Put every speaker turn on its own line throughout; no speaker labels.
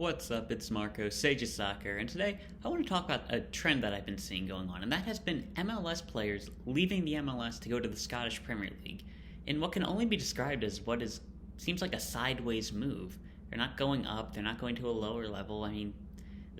What's up? It's Marco, Sage of Soccer, and today I want to talk about a trend that I've been seeing going on, and that has been MLS players leaving the MLS to go to the Scottish Premier League in what can only be described as seems like a sideways move. They're not going up, they're not going to a lower level. The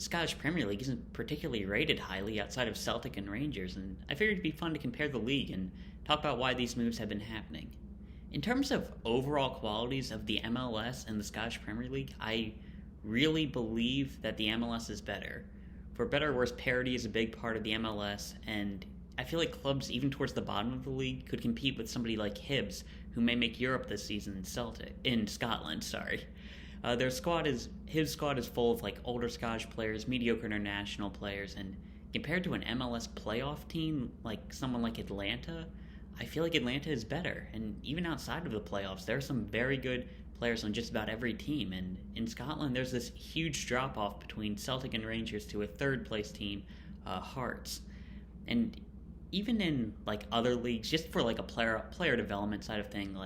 Scottish Premier League isn't particularly rated highly outside of Celtic and Rangers, and I figured it'd be fun to compare the league and talk about why these moves have been happening. In terms of overall qualities of the MLS and the Scottish Premier League, I really believe that the MLS is better. For better or worse, parity is a big part of the MLS, and I feel like clubs even towards the bottom of the league could compete with somebody like Hibs, who may make Europe this season in Scotland. Hibs squad is full of older Scottish players, mediocre international players, and compared to an MLS playoff team like someone like Atlanta, I feel like Atlanta is better. And even outside of the playoffs, there are some very good players on just about every team. And in Scotland, there's this huge drop-off between Celtic and Rangers to a third-place team, Harkes. And even in other leagues, just for a player development side of thing,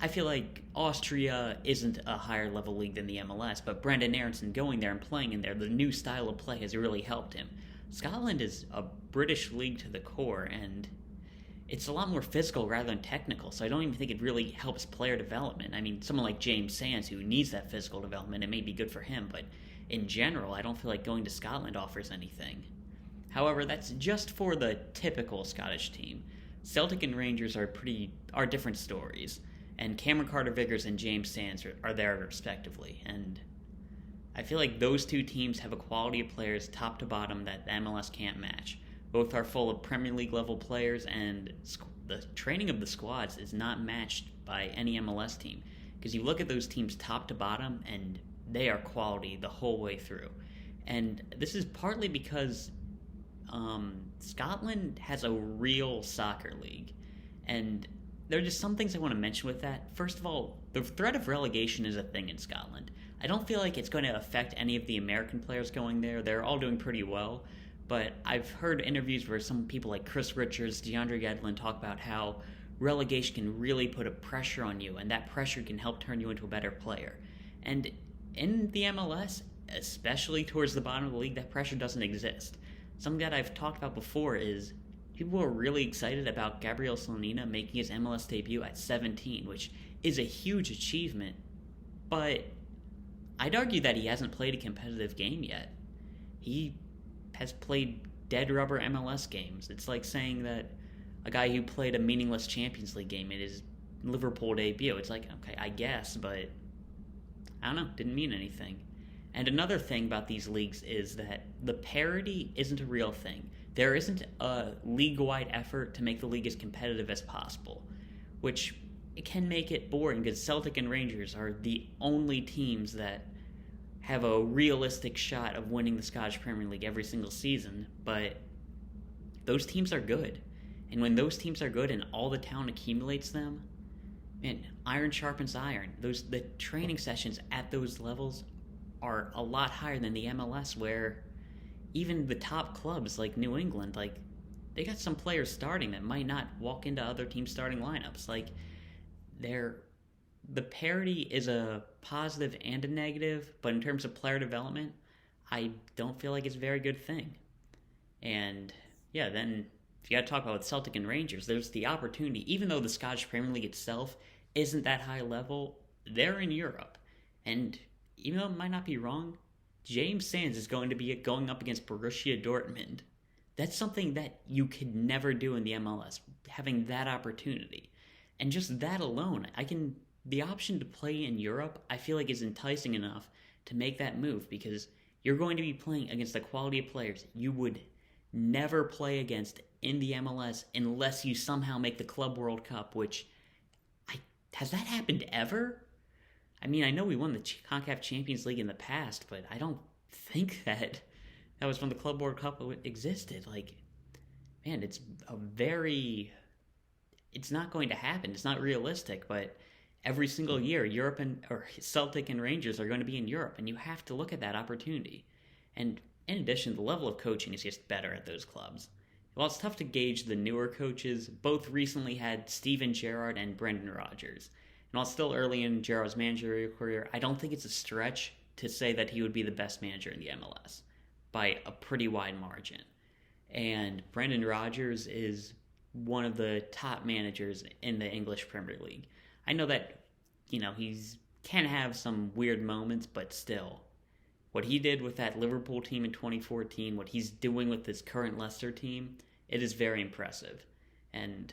I feel like Austria isn't a higher level league than the MLS, but Brendan Aronson going there and playing in there, the new style of play has really helped him. Scotland is a British league to the core, and it's a lot more physical rather than technical, so I don't even think it really helps player development. Someone like James Sands, who needs that physical development, it may be good for him, but in general, I don't feel like going to Scotland offers anything. However, that's just for the typical Scottish team. Celtic and Rangers are different stories, and Cameron Carter-Vickers and James Sands are there respectively, and I feel like those two teams have a quality of players top to bottom that the MLS can't match. Both are full of Premier League level players, and the training of the squads is not matched by any MLS team. Because you look at those teams top to bottom, and they are quality the whole way through. And this is partly because Scotland has a real soccer league. And there are just some things I want to mention with that. First of all, the threat of relegation is a thing in Scotland. I don't feel like it's going to affect any of the American players going there. They're all doing pretty well. But I've heard interviews where some people like Chris Richards, DeAndre Yedlin talk about how relegation can really put a pressure on you, and that pressure can help turn you into a better player. And in the MLS, especially towards the bottom of the league, that pressure doesn't exist. Something that I've talked about before is people are really excited about Gabriel Slonina making his MLS debut at 17, which is a huge achievement. But I'd argue that he hasn't played a competitive game yet. He has played dead rubber MLS games. It's like saying that a guy who played a meaningless Champions League game in his Liverpool debut, it's like, okay, I guess, but I don't know, didn't mean anything. And another thing about these leagues is that the parity isn't a real thing. There isn't a league-wide effort to make the league as competitive as possible, which it can make it boring because Celtic and Rangers are the only teams that have a realistic shot of winning the Scottish Premier League every single season, but those teams are good. And when those teams are good and all the talent accumulates them, man, iron sharpens iron. The training sessions at those levels are a lot higher than the MLS, where even the top clubs like New England, they got some players starting that might not walk into other teams' starting lineups. The parity is a positive and a negative, but in terms of player development, I don't feel like it's a very good thing. And yeah, then if you got to talk about Celtic and Rangers, there's the opportunity, even though the Scottish Premier League itself isn't that high level, they're in Europe. And even though it might not be wrong, James Sands is going to be going up against Borussia Dortmund. That's something that you could never do in the MLS, having that opportunity. And just that alone, the option to play in Europe, I feel like is enticing enough to make that move, because you're going to be playing against the quality of players you would never play against in the MLS unless you somehow make the Club World Cup, which, has that happened ever? I know we won the CONCACAF Champions League in the past, but I don't think that was when the Club World Cup existed. It's not going to happen. It's not realistic, but every single year, Celtic and Rangers are going to be in Europe, and you have to look at that opportunity. And in addition, the level of coaching is just better at those clubs. While it's tough to gauge the newer coaches, both recently had Steven Gerrard and Brendan Rodgers. And while it's still early in Gerrard's managerial career, I don't think it's a stretch to say that he would be the best manager in the MLS by a pretty wide margin. And Brendan Rodgers is one of the top managers in the English Premier League. I know that, he's can have some weird moments, but still, what he did with that Liverpool team in 2014, what he's doing with this current Leicester team, it is very impressive. And,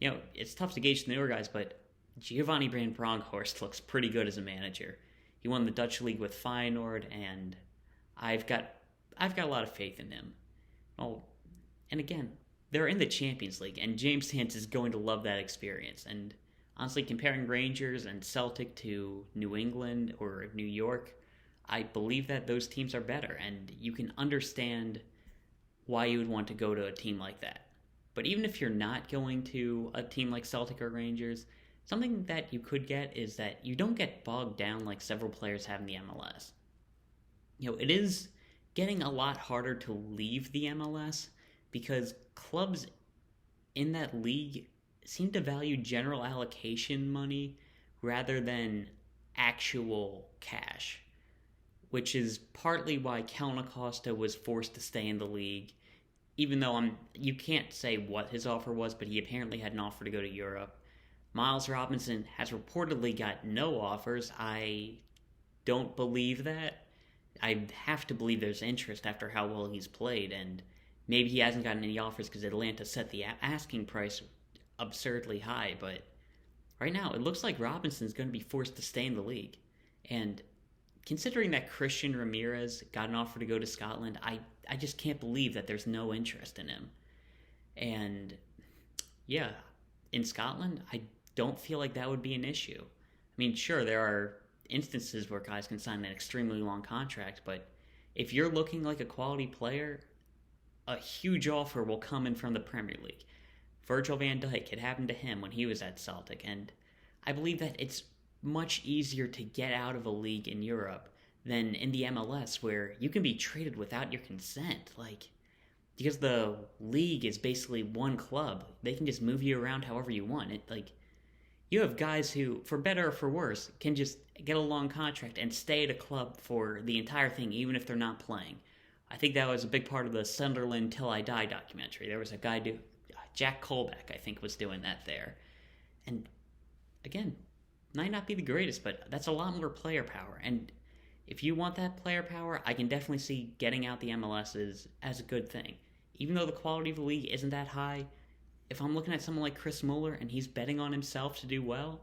it's tough to gauge the newer guys, but Giovanni Van Bronckhorst looks pretty good as a manager. He won the Dutch league with Feyenoord, and I've got a lot of faith in him. Oh, and again, they're in the Champions League, and James Hans is going to love that experience. And honestly, comparing Rangers and Celtic to New England or New York, I believe that those teams are better, and you can understand why you would want to go to a team like that. But even if you're not going to a team like Celtic or Rangers, something that you could get is that you don't get bogged down like several players have in the MLS. It is getting a lot harder to leave the MLS because clubs in that league seem to value general allocation money rather than actual cash, which is partly why Kellyn Acosta was forced to stay in the league, even though you can't say what his offer was, but he apparently had an offer to go to Europe. Miles Robinson has reportedly got no offers. I don't believe that. I have to believe there's interest after how well he's played, and maybe he hasn't gotten any offers because Atlanta set the asking price absurdly high, but right now it looks like Robinson's going to be forced to stay in the league. And considering that Christian Ramirez got an offer to go to Scotland, I just can't believe that there's no interest in him. And yeah, in Scotland, I don't feel like that would be an issue. I mean, sure, there are instances where guys can sign an extremely long contract, but if you're looking like a quality player, a huge offer will come in from the Premier League. Virgil van Dijk, it happened to him when he was at Celtic, and I believe that it's much easier to get out of a league in Europe than in the MLS, where you can be traded without your consent. Because the league is basically one club, they can just move you around however you want. You have guys who, for better or for worse, can just get a long contract and stay at a club for the entire thing, even if they're not playing. I think that was a big part of the Sunderland Till I Die documentary. There was a guy, Jack Colbeck, I think, was doing that there. And again, might not be the greatest, but that's a lot more player power. And if you want that player power, I can definitely see getting out the MLS as a good thing. Even though the quality of the league isn't that high, if I'm looking at someone like Chris Mueller and he's betting on himself to do well,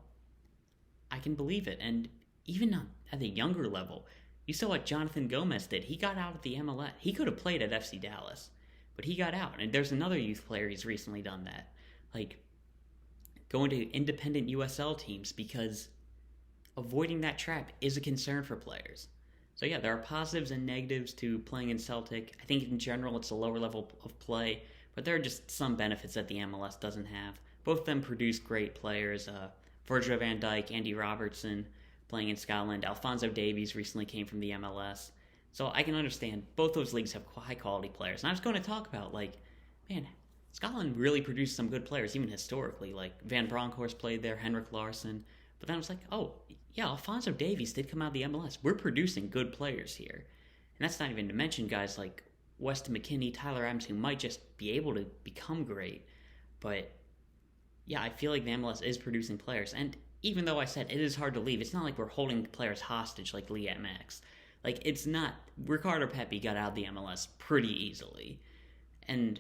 I can believe it. And even at the younger level, you saw what Jonathan Gomez did. He got out of the MLS. He could have played at FC Dallas, but he got out. And there's another youth player who's recently done that. Going to independent USL teams, because avoiding that trap is a concern for players. So yeah, there are positives and negatives to playing in Celtic. I think in general it's a lower level of play, but there are just some benefits that the MLS doesn't have. Both of them produce great players. Virgil van Dijk, Andy Robertson playing in Scotland. Alphonso Davies recently came from the MLS. So I can understand both those leagues have high quality players. And I was going to talk about, Scotland really produced some good players, even historically. Van Bronckhorst played there, Henrik Larsson. But then I was like, oh, yeah, Alphonso Davies did come out of the MLS. We're producing good players here. And that's not even to mention guys like Weston McKennie, Tyler Adams, who might just be able to become great. But yeah, I feel like the MLS is producing players. And even though I said it is hard to leave, it's not like we're holding players hostage like Liam X. It's not. Ricardo Pepi got out of the MLS pretty easily. And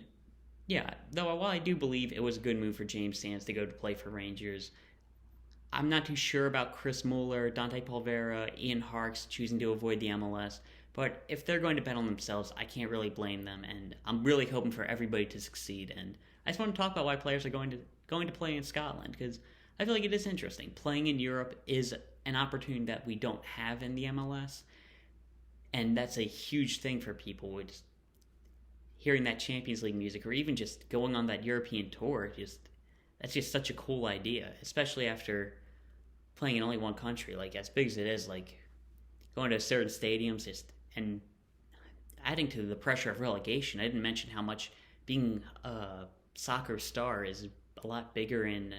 yeah, though while I do believe it was a good move for James Sands to go to play for Rangers, I'm not too sure about Chris Mueller, Dante Polvara, Ian Harkes choosing to avoid the MLS. But if they're going to bet on themselves, I can't really blame them, and I'm really hoping for everybody to succeed. And I just want to talk about why players are going to play in Scotland, because I feel like it is interesting. Playing in Europe is an opportunity that we don't have in the MLS, and that's a huge thing for people. With hearing that Champions League music, or even just going on that European tour, that's just such a cool idea, especially after playing in only one country. As big as it is, going to certain stadiums, and adding to the pressure of relegation. I didn't mention how much being a soccer star is a lot bigger in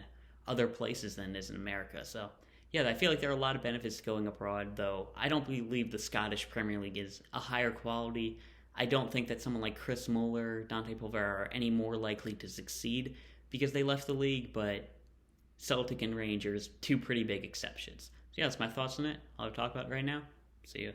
other places than it is in America. So Yeah, I feel like there are a lot of benefits to going abroad, though I don't believe the Scottish Premier League is a higher quality. I don't think that someone like Chris Mueller, Dante Polvara are any more likely to succeed because they left the league, but Celtic and Rangers, two pretty big exceptions. So yeah, that's my thoughts on it. I'll talk about it right now. See ya.